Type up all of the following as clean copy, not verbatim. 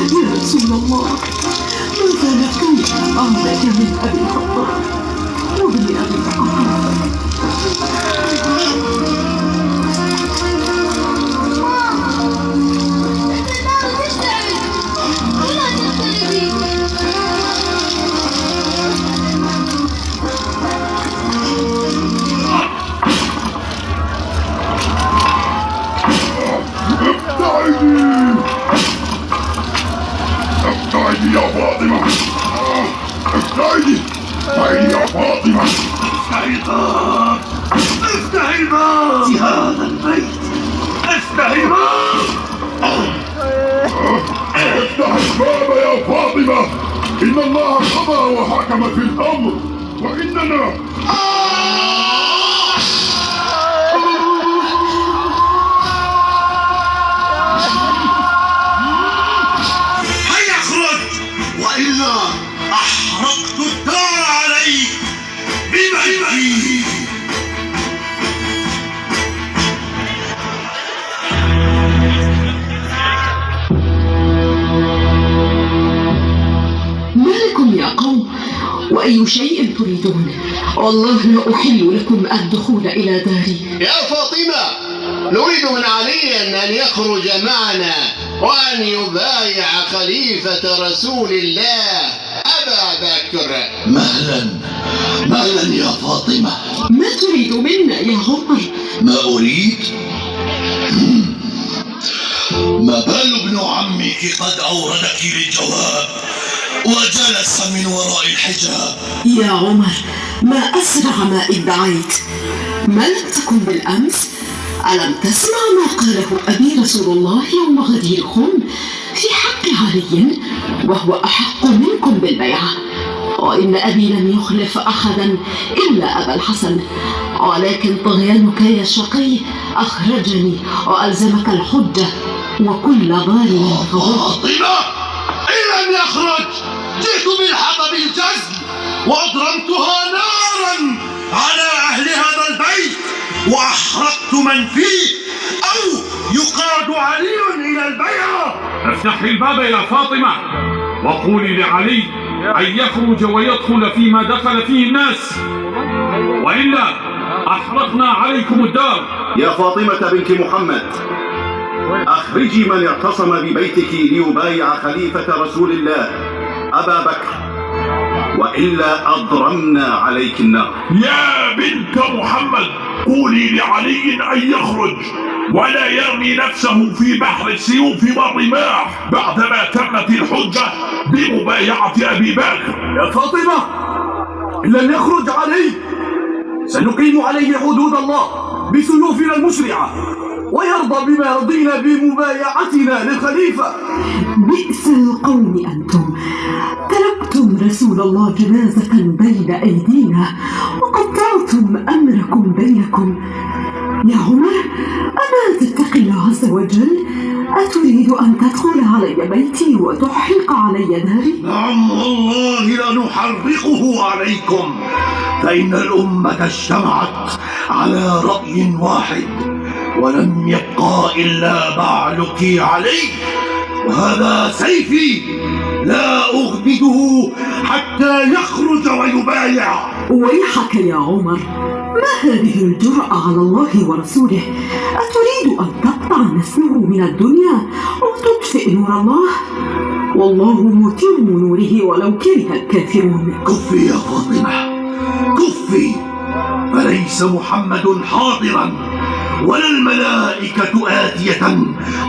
يا رسول الله، ما زالت كلمة أعلى من أبي الخطاب وابن أبي الخطاب. ابتعدي يا فاطمة، ابتعدي يا فاطمة. افتح الباب في هذا البيت، افتح الباب. افتح الباب يا فاطمة، إن الله قضى وحكم في الأمر وإننا هيا اخرج وإلا أحرقت الدار عليك بمجدي. ما لكم يا قوم؟ وأي شيء تريدون؟ والله لا أحل لكم الدخول إلى داري. يا فاطمة، نريد من علي أن يخرج معنا وأن يبايع خليفة رسول الله أبا بكر. مهلا يا فاطمة. ما تريد منا يا عمر؟ ما أريد؟ ما بال ابن عمك قد أوردك للجواب وجلس من وراء الحجاب؟ يا عمر، ما أسرع ما ادعيت. ما لم تكن بالأمس؟ ألم تسمع ما قاله أبي رسول الله يوم غديركم في حق علي وهو أحق منكم بالبيعة؟ وإن أبي لم يخلف أحدا إلا أبا الحسن، ولكن طغيانك يا شقي أخرجني وألزمك الحجة، وكل ظالم فاطمة إن لم يخرج جئت بالحطب الجزم وأضرمتها نارا على أهل هذا البيت وأحرقت من فيه، أو يقاد علي إلى البيعة. افتحي الباب يا فاطمة وقولي لعلي أن يخرج ويدخل فيما دخل فيه الناس، وإلا أحرقنا عليكم الدار. يا فاطمة بنت محمد، أخرجي من اعتصم ببيتك ليبايع خليفة رسول الله أبا بكر، وإلا أضرمنا عليك النار. يا بنت محمد، قولي لعلي أن يخرج ولا يرمي نفسه في بحر السيوف والرماح بعدما تمت الحجة بمبايعة أبي بكر. يا فاطمة، إن لم يخرج علي سنقيم عليه حدود الله بسيوفنا المشرعة، ويرضى بما رضينا بمبايعتنا للخليفة. بئس القوم أنتم، تركتم رسول الله جنازة بين أيدينا وقطعتم أمركم بينكم. يا عمر، أما تتقي الله عز وجل؟ أتريد أن تدخل علي بيتي وتحرق علي داري؟ نعم والله لنحرقه عليكم، فإن الأمة اجتمعت على رأي واحد ولم يبقى إلا بعلك علي، وهذا سيفي لا أغمده حتى يخرج ويبايع. ويحك يا عمر، ما هذه الجرأة على الله ورسوله؟ أتريد أن تقطع نسله من الدنيا وتطفئ نور الله؟ والله متم نوره ولو كره الكافرون. كفي يا فاطمة، كفي، فليس محمد حاضرا ولا الملائكة آتية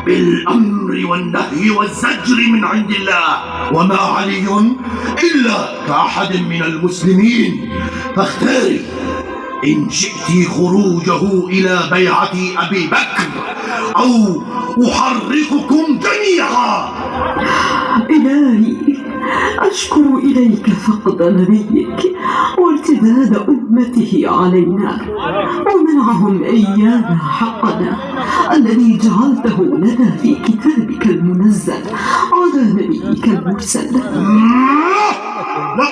بالأمر والنهي والزجر من عند الله، وما علي إلا كأحد من المسلمين، فاختاري إن شئت خروجه إلى بيعة أبي بكر أو أحرقكم جميعا. إلهي، أشكر إليك فقد نبيك وارتداد أمته علينا ومنعهم إيانا حقنا الذي جعلته لنا في كتابك المنزل على نبيك المرسل.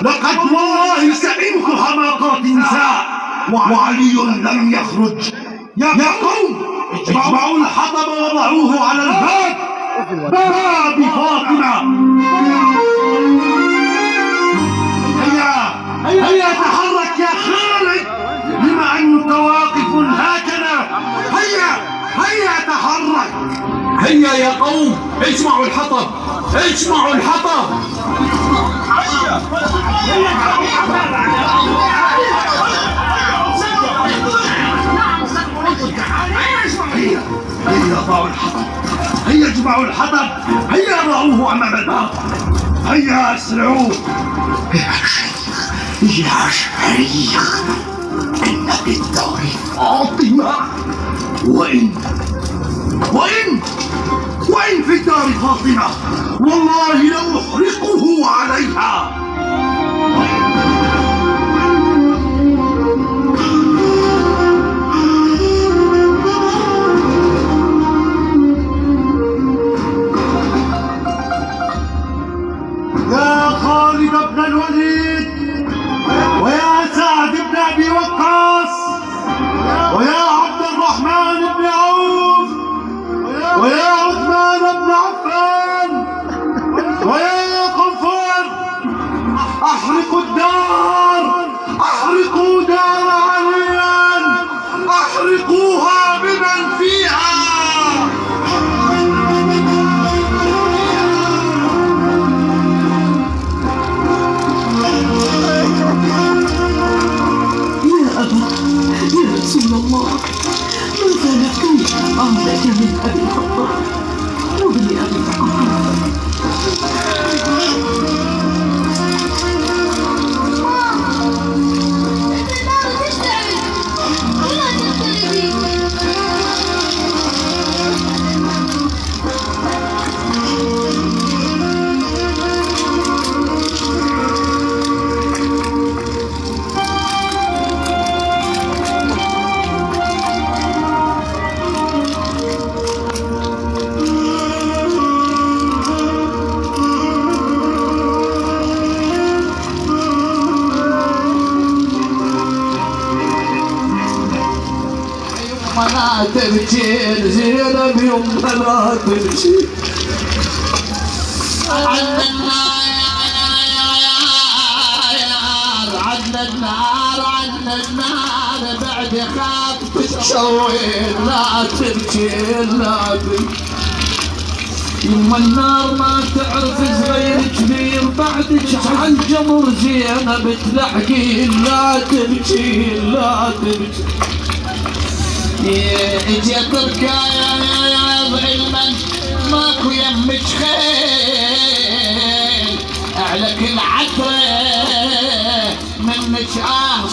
لقد والله سئمت حماقات النساء وعلي لم يخرج. يا قوم، اجمعوا الحطب وضعوه على الباب، باب فاطمة. اجمعوا الحطب، اجمعوا الحطب. هيا ضعوا الحطب، هيا اجمعوا الحطب، هيا ضعوه امام الباب، هيا اسرعوا. يا شيخ ان في الدار فاطمه، وإن في الدار فاطمة والله لأحرقه عليها. يا خالد بن الوليد، ويا سعد بن أبي وقاص، ويا عبد الرحمن بن عوف، ويا عثمان بن عفان، ويا قنفر، احرقوا الدار، احرقوا دار عليا، احرقوها بمن فيها. يا أبا، يا رسول الله، ماذا لقيت أهلك من أبي الخطاب وابن أبي القحافة؟ لا تبكي زينب يما لا تبكي. عدنا النار عدنا النار بعد خاف تشوين. لا تبكي لا تبكي يما النار ما تعرف صغير كبير بعدك عن جمر زينب تلحقين. لا تبكي لا تبكي. اجيت الكايا علما ماكو يمك خيل اعلك العترة منك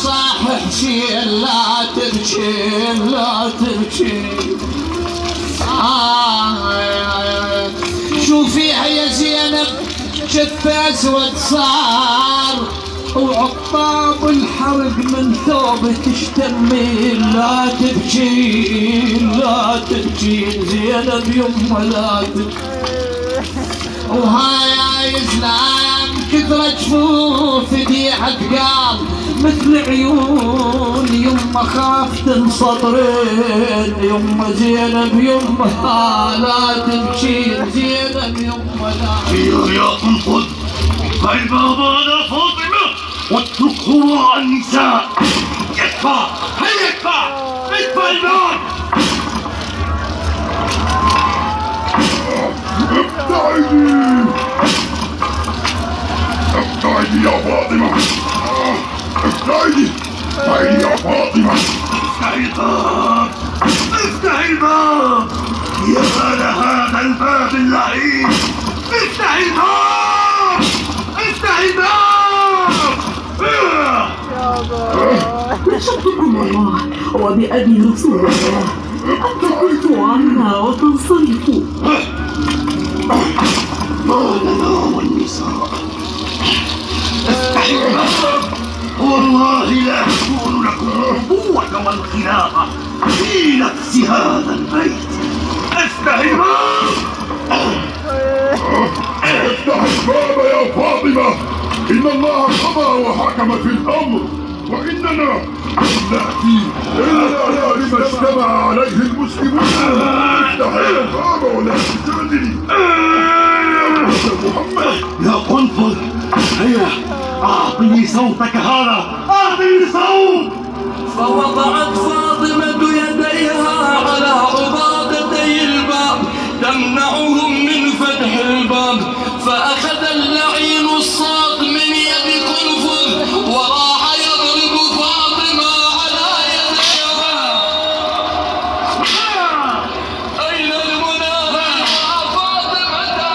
صاح حشيل. لا تبكي لا تبكي. شوفيها يا زينب شف اسود صار وعقاب الحرق من ثوبك اشتمي. لا تبكي لا تبكي زينب يما لا تبكي. وهاي اسلام كثر جفوف ديحة قال مثل عيون يما خاف تنصدرين. يما زينب يما لا تبكي زينب يما لا تبكي. يا انقذ هاي بابا لا فاطمة واتركه وراء النساء. يكفى هيا يكفى ادفع الباب. ابتعدي يا فاطمة، ابتعدي هيا يا فاطمة. افتحي الباب افتحي الباب يا لهذا الباب اللعين. افتحي الباب افتحي الباب. نشكركم الله وبأبي رسول الله أن تكفوا عنا وتنصرفوا. ما لنا والنساء. افتحي الباب والله لا تكون لكم النبوة والخلافة في نفس هذا البيت. افتحي الباب افتح الباب يا فاطمة، إن الله قضى وحكم في الأمر، وإننا نأتي إلا لما اجتمع عليه المسلمون. افتح الباب ولا تستأذني محمد. يا قنفذ هيا أعطني صوتك هذا، أعطني صوت. فوضعت فاطمة يديها على عضادتي الباب تمنعهم من فتح فأخذ اللعين الصاق من يد قنفذ وراح يضرب فاطمة على يديها. أين المنافق يا فاطمة؟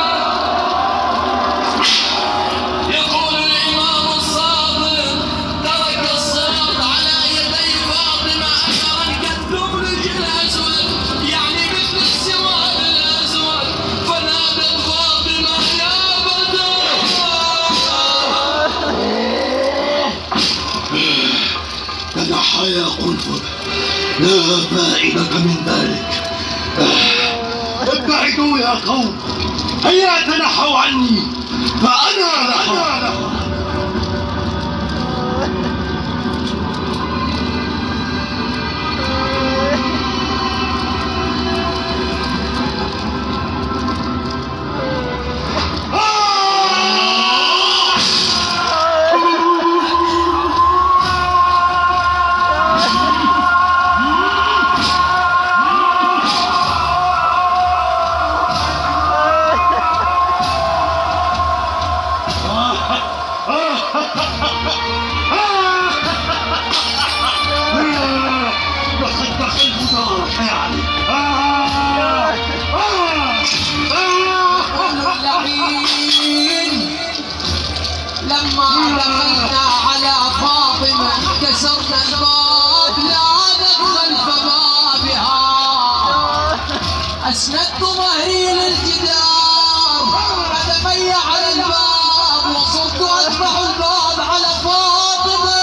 يقول الإمام الصادق ترك الصراط على يدي فاطمة أثرا كالدبلج الأسود، يعني مثل السواد الأسود، فنادت فاطمة يا بدر. تنحى يا قنفذ، لا فائدة من ذلك. ابتعدوا يا قوم، هيا تنحوا عني فأنا لكم. لقد دخلت دارك يا علي. اللعين لما دخلنا على فاطمة كسرنا الباب، لا ندخل بابها، أسندت ظهري للجدار فتبيع على الباب وصرت أتبع الباب على فاطمة.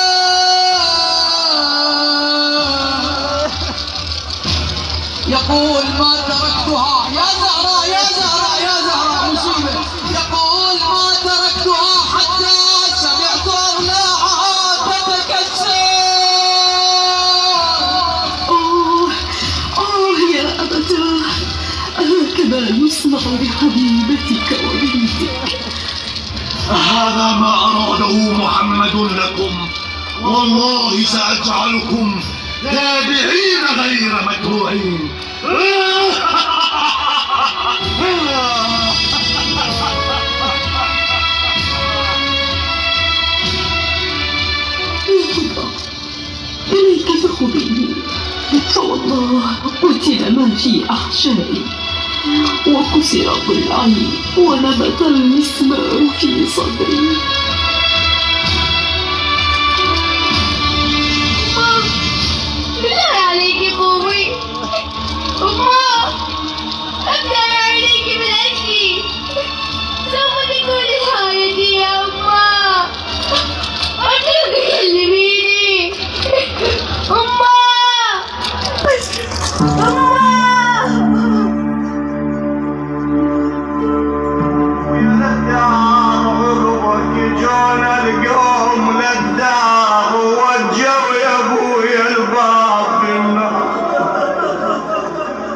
يقول ما تركتها يا زهرة يا زهرة يا زهرة مصيبة، يقول ما تركتها حتى سمعت أضلاعها تتكسر. يا أبتاه، هكذا يصنع بحبيبتك وبنتك. هذا ما أراده محمد لكم، والله سأجعلكم تابعين غير متبوعين. إليك فخذيني، فوالله قتل ما في أحشائي وكسر ضلعي ونبت المسمار في صدري. بالله عليك قومي. أمه أبدأ عليك من أجلي، سوف تكون حياتي يا أمه. أرجوك كلميني أمه.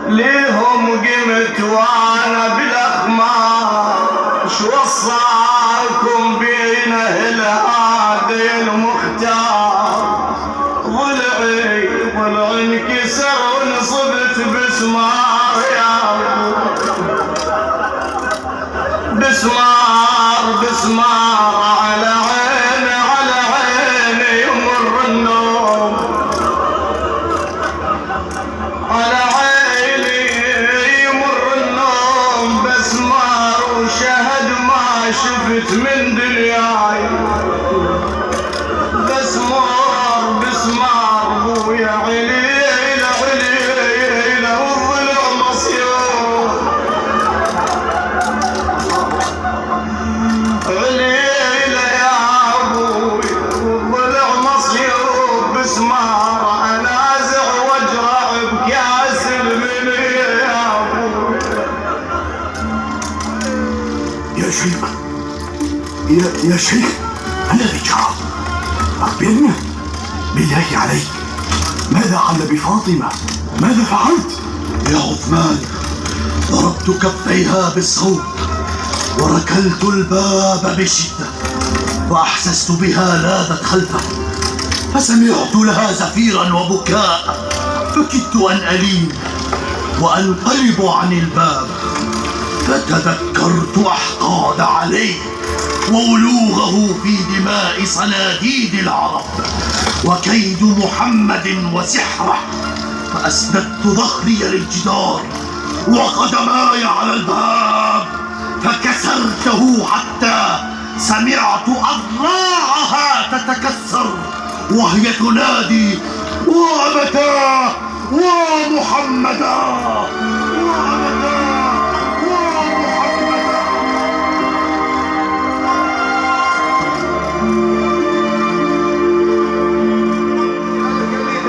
ليهم قمت وانا بالاخمار، شوصاكم بين الهادي المختار. ضلعي ضلع انكسر ونصبت بسمار يا بسمار بسمار على عيني على عيني يمر النوم، على عيني يمر النوم بسمار وشهد ما شفت من دنياي. بسمار بسمار ابويا عليله عليله والضلع مصيور، عليله يا ابوي والضلع مصيور. بسمار انازع واجرع بكاس المني يا ابوي. يا شيخ، يا شيخ، ما الذي جرى؟ أخبرني بالله عليك، ماذا حل بفاطمة؟ ماذا فعلت؟ يا عثمان، ضربت كفيها بالصوت وركلت الباب بشدة، وأحسست بها لاذت خلفه، فسمعت لها زفيرا وبكاء، فكدت أن ألين وأنقلب عن الباب، فتذكرت أحقاد قوة علي وولوغه في دماء صناديد العرب وكيد محمد وسحره، فأسندت ظهري للجدار وقدماي على الباب فكسرته حتى سمعت أضلاعها تتكسر وهي تنادي: ومتى ومحمدا ومتى ومحمدا.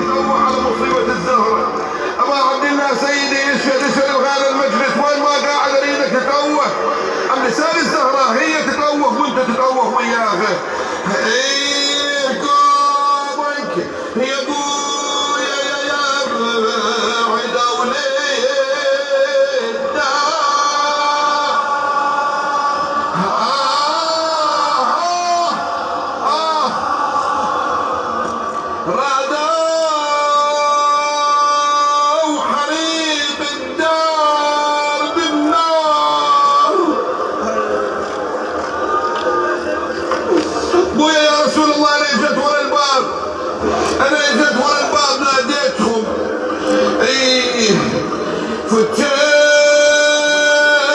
تروح على مصيبة الزهرة. أبا عبد الله سيدي اشهد هذا المجلس، وين ما قاعد اريدك تتوه. عم لسان الزهرة هي تتوه وانت تتوه وياها. ايه قومك يا ابويا يا دولة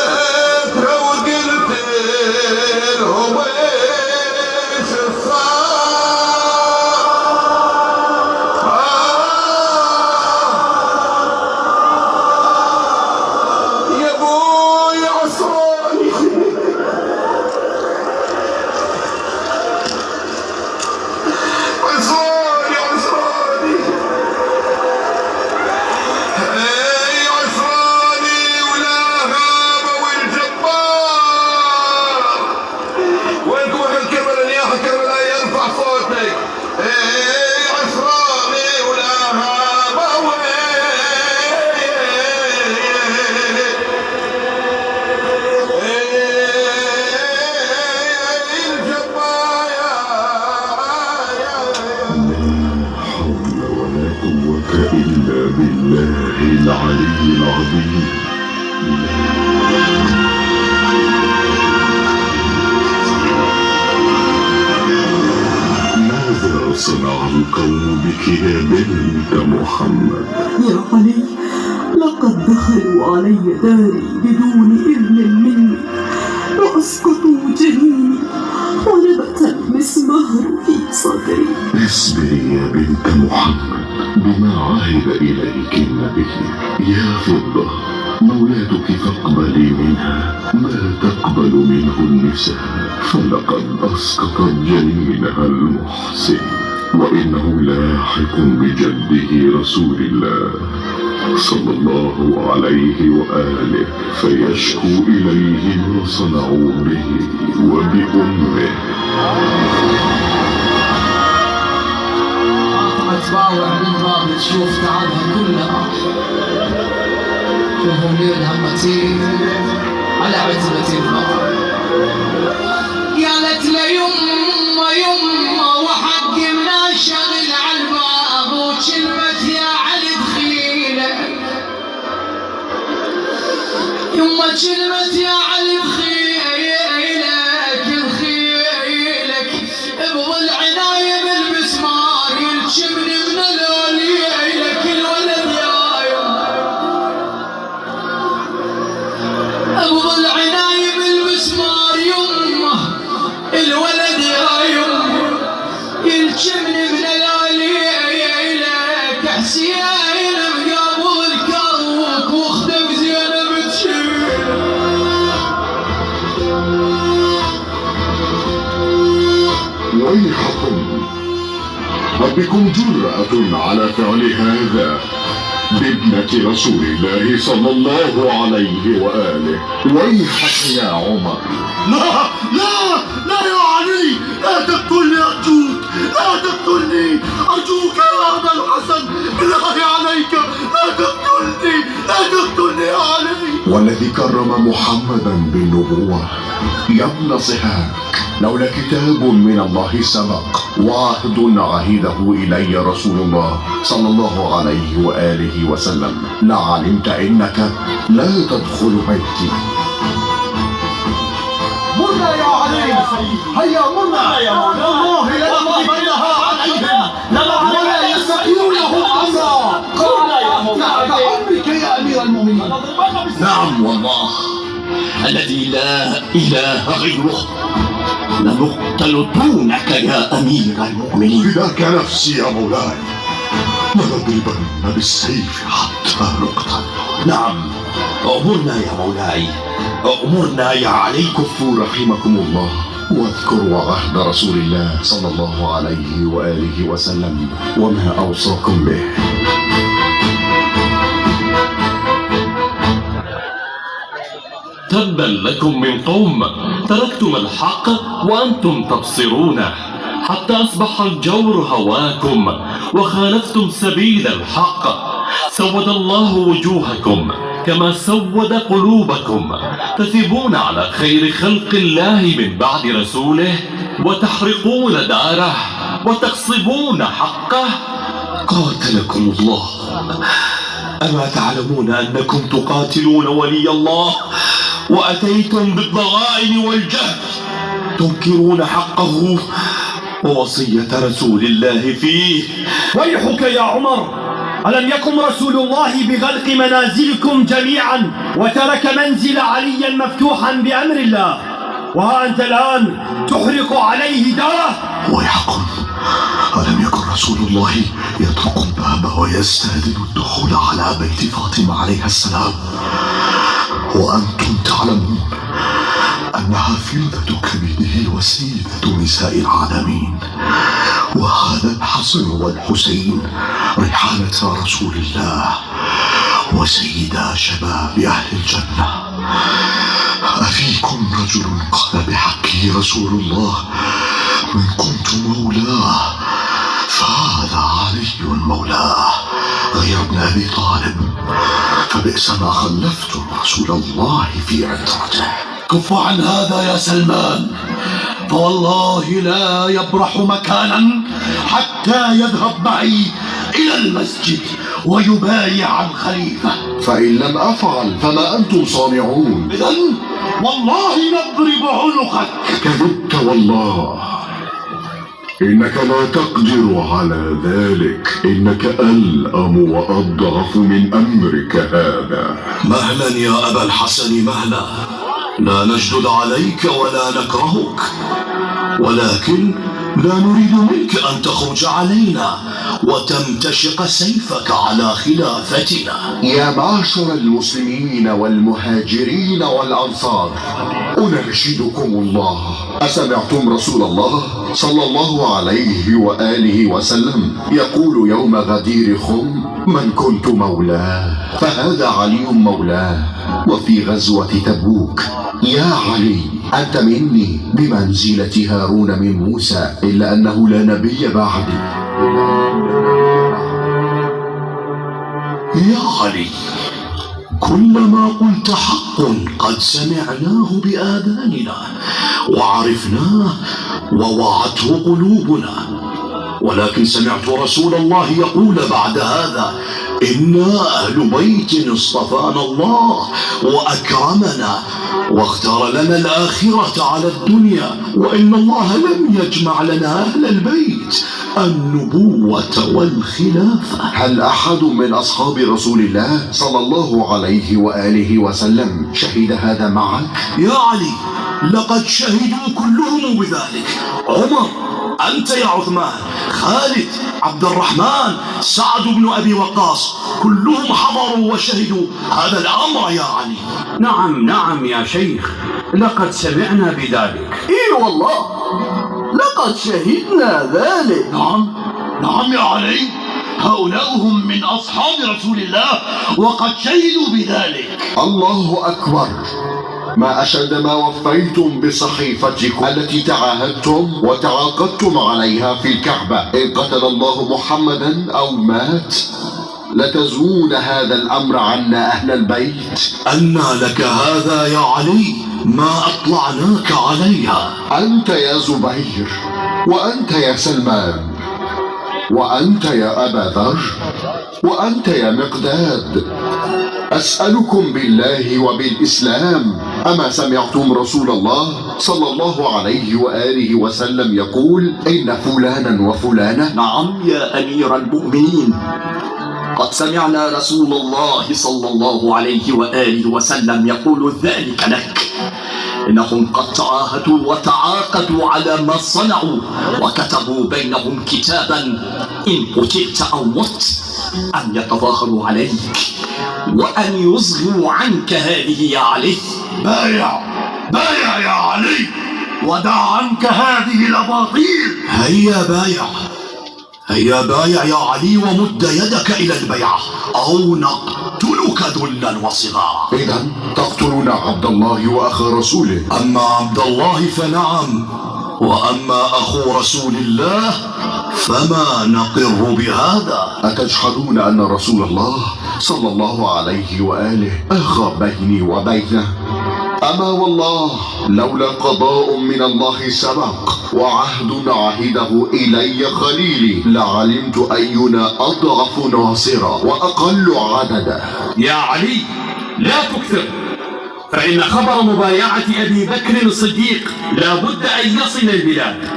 فتيتها وقلت لهم ايش صار. يا ابوي عصراني إلا بالله العلي العظيم. ماذا صنع القوم بك يا بنت محمد؟ يا علي، لقد دخلوا علي داري بدون إذن مني وأسقطوا جنيني ونبت المسمار في صدري. اصبري يا بنت محمد بما عهد إليك النبي. يا فضة، مولاتك فاقبلي منها ما تقبل منه النساء، فلقد أسقطت جنينها المحسن، وإنه لاحق بجده رسول الله صلى الله عليه وآله، فيشكو إليه ما صنعوا به وبأمه. تباوع بالباب تشوف تعبها كلها، شوفهم ليلها متين على عتبة الفقر. قالت له يما يما وحق من شغل على الباب وكلمة يا علي دخيلك، يما كلمة يا علي دخيلك دخيلك ابغى العناية بالمسمار يلشمني من لك الولد يا يما، ابغى العناية بالمسمار يما الولد يا يما يلشمني من لك حسين مقابل كروك واختك زينب تشيل. ويحكم بكم جرأة على فعل هذا بابنة رسول الله صلى الله عليه وآله. ويحك يا عمر. لا لا لا يا علي، لا تقتلني أرجوك، لا تقتلني أرجوك يا أبا الحسن، بالله عليك لا تقتلني، لا تقتلني يا علي. والذي كرم محمدا بالنبوة يا ابن صهاك، لولا كتاب من الله سبق وعهد عهده إلي رسول الله صلى الله عليه وآله وسلم لعلمت إنك لا تدخل بيتي. هيا مرنا يا مولانا، والله لنضربنها عليهم ولا يستطيعونه أمرا. قلنا يا مولانا بعمرك يا أمير المؤمنين. نعم والله الذي لا إله غيره، لنقتل دونك يا أمير المؤمنين. فداك نفسي يا مولاي، لنضربن بالسيف حتى نقتل. نعم أمرنا يا مولاي، أمرنا يا علي. كفوا رحمكم الله، واذكروا عهد رسول الله صلى الله عليه وآله وسلم وما أوصاكم به. تبا لكم من قوم تركتم الحق وأنتم تبصرونه، حتى أصبح الجور هواكم وخالفتم سبيل الحق. سود الله وجوهكم كما سود قلوبكم، تثبون على خير خلق الله من بعد رسوله، وتحرقون داره وتغصبون حقه. قاتلكم الله. أما تعلمون أنكم تقاتلون ولي الله وأتيتم بالضغائن والجهل، تنكرون حقه ووصية رسول الله فيه؟ ويحك يا عمر، ألم يكن رسول الله بغلق منازلكم جميعا وترك منزل علي مفتوحا بأمر الله، وها أنت الآن تحرق عليه داره؟ ويحكم، ألم يكن رسول الله يطرق الباب ويستأذن الدخول على بيت فاطمة عليها السلام، وأنتم تعلمون أنها فلذة كبده وسيدة نساء العالمين، وهذا الحسن والحسين ريحانة رسول الله وسيدا شباب أهل الجنة. أفيكم رجل قال بحقه رسول الله من كنت مولاه فهذا علي مولاه غير ابن أبي طالب، فبئس ما خلفتم رسول الله في عترته. كف عن هذا يا سلمان، فوالله لا يبرح مكانا حتى يذهب معي إلى المسجد ويبايع الخليفة. فإن لم أفعل فما أنتم صانعون؟ إذن والله نضرب عنقك. كذبت والله، إنك لا تقدر على ذلك، إنك ألأم وأضعف من أمرك هذا. مهلا يا أبا الحسن مهلا، لا نجدد عليك ولا نكرهك، ولكن لا نريد منك أن تخرج علينا وتمتشق سيفك على خلافتنا. يا معشر المسلمين والمهاجرين والأنصار، أناشدكم الله، أسمعتم رسول الله صلى الله عليه وآله وسلم يقول يوم غدير خم من كنت مولاه فهذا علي مولاه؟ وفي غزوة تبوك يا علي أنت مني بمنزلة هارون من موسى، إلا أنه لا نبي بعدي. يا علي، كل ما قلت حق قد سمعناه بآذاننا وعرفناه ووعته قلوبنا، ولكن سمعت رسول الله يقول بعد هذا إنا أهل بيت اصطفانا الله وأكرمنا واختار لنا الآخرة على الدنيا، وإن الله لم يجمع لنا أهل البيت النبوة والخلافة. هل أحد من أصحاب رسول الله صلى الله عليه وآله وسلم شهد هذا معك؟ يا علي، لقد شهدوا كلهم بذلك. عمر، أنت يا عثمان، خالد، عبد الرحمن، سعد بن أبي وقاص، كلهم حضروا وشهدوا هذا الأمر يا علي. نعم يا شيخ، لقد سمعنا بذلك. إيه والله، لقد شهدنا ذلك. نعم يا علي، هؤلاء هم من أصحاب رسول الله وقد شهدوا بذلك. الله أكبر، ما أشد ما وفيتم بصحيفتكم التي تعاهدتم وتعاقدتم عليها في الكعبة إن قتل الله محمدا أو مات لتزون هذا الأمر عنا أهل البيت. أنى لك هذا يا علي؟ ما أطلعناك عليها. أنت يا زبير، وأنت يا سلمان، وأنت يا أبا ذر، وأنت يا مقداد، أسألكم بالله وبالإسلام أما سمعتم رسول الله صلى الله عليه وآله وسلم يقول إن فلانا وفلانة؟ نعم يا أمير المؤمنين، قد سمعنا رسول الله صلى الله عليه وآله وسلم يقول ذلك لك. إنهم قد تعاهدوا وتعاقدوا على ما صنعوا، وكتبوا بينهم كتابا إن قتلت أو مت أن يتظاهروا عليك وأن يصغوا عنك هذه يا علي. بايع يا علي، ودع عنك هذه الأباطيل. هيا بايع يا علي، ومد يدك إلى البيعة أو نقتلك ذلا وصغارا. إذا تقتلون عبد الله وأخا رسوله؟ أما عبد الله فنعم، وأما أخو رسول الله فما نقر بهذا. أتجحدون أن رسول الله صلى الله عليه وآله أخى بيني وبينه؟ أما والله لولا قضاء من الله سبق وعهد عهده إلي خليلي لعلمت أينا أضعف ناصرا وأقل عددا. يا علي لا تكثر، فإن خبر مبايعة أبي بكر الصديق لا بد أن يصل البلاد.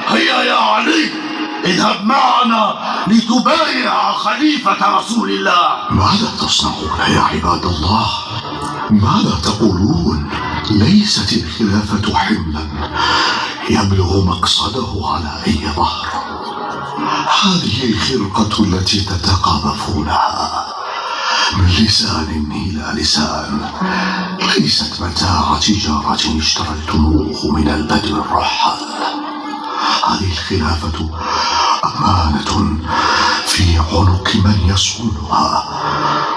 هيا يا علي، اذهب معنا لتبايع خليفة رسول الله. ماذا تصنعون يا عباد الله؟ ماذا تقولون؟ ليست الخلافة حملا يبلغ مقصده على أي ظهر. هذه الخرقة التي تتقاذفونها من لسان إلى لسان ليست متاع تجارة اشتريتموه من البدو الرحال. هذه الخلافة أمانة في عنق من يصونها،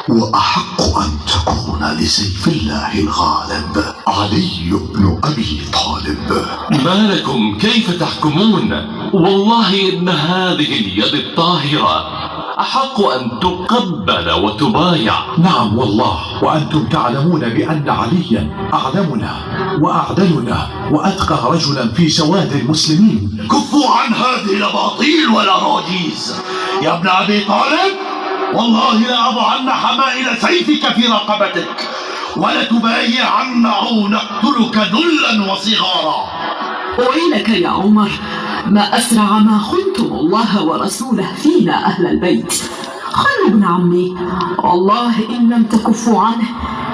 وأحق أن تكون لسيف الله الغالب علي بن أبي طالب. ما لكم كيف تحكمون؟ والله إن هذه اليد الطاهرة أحق أن تقبل وتبايع. نعم والله، وأنتم تعلمون بأن عليا أعلمنا وأعدلنا وأتقى رجلا في سواد المسلمين. كفوا عن هذه الأباطيل والأراجيز يا ابن أبي طالب، والله لأضعن حمائل سيفك في رقبتك ولتبايعن أو نقتلك ذلا وصغارا. ويلك يا عمر، ما أسرع ما خنتم الله ورسوله فينا أهل البيت. خلوا ابن عمي، والله إن لم تكفوا عنه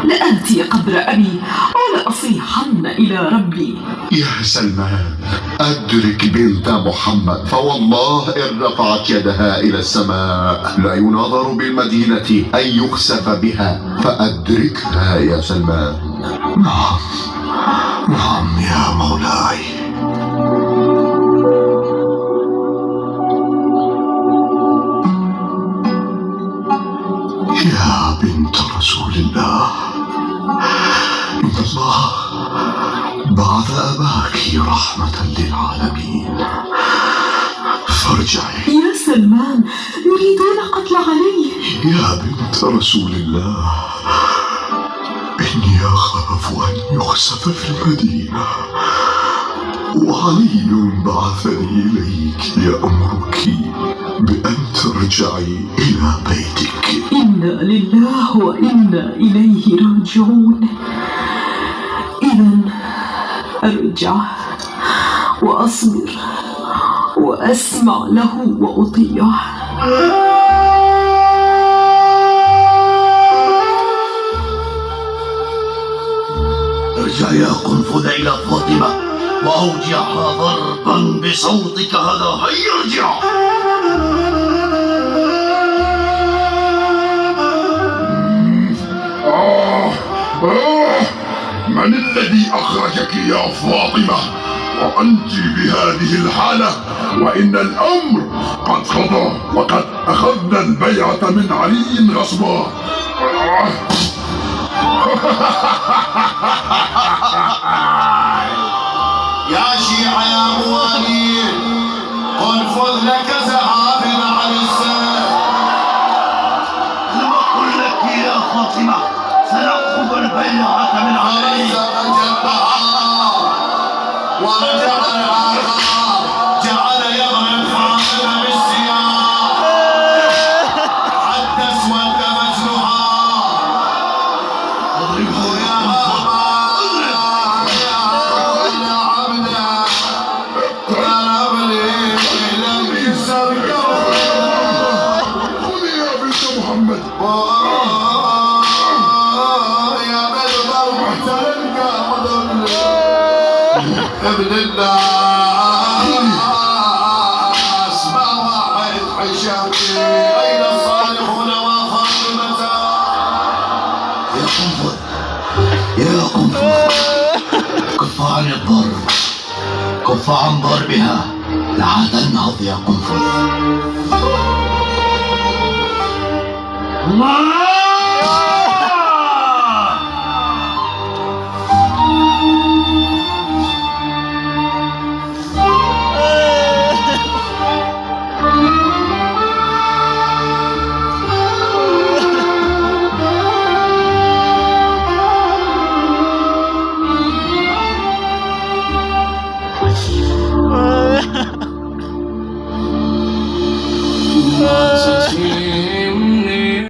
لآتي قبر أبي ولأصيحن إلى ربي. يا سلمان، أدرك بنت محمد، فوالله إن رفعت يدها إلى السماء لا يناظر بالمدينة أن يخسف بها، فأدركها يا سلمان. نعم يا مولاي. يا بنت رسول الله، إن الله بعث أباك رحمة للعالمين، فارجعي. يا سلمان، يريدون قتل علي. يا بنت رسول الله، إني أخاف أن يخسف في المدينة، وعلي بعثني إليك يأمرك بأن ترجعي إلى بيتك. إنا لله وإنا إليه راجعون. إذن أرجع وأصبر وأسمع له وأطيعه. ارجع يا قنفذ إلى فاطمة وأوجعها ضربا بصوتك هذا. هيا ارجع. من الذي أخرجك يا فاطمة وأنت بهذه الحالة، وإن الأمر قد قضى وقد أخذنا البيعة من علي غصبا؟ يا شيعة يا موالين، قنفذ لك زعافر عن السماء. لم أقل لك يا فاطمة سنأخذ البيعة من علي؟ ورجع الآخر جعل يضرب فاطمة بالسياط حتى اسود وجهها. اضربه يا ابن الناس ما راحت حشامتي أين الصالحون وخاتمته يا قنفذ يا قنفذ كف عن الضرب كف عن ضربها لا تنهض يا قنفذ. الله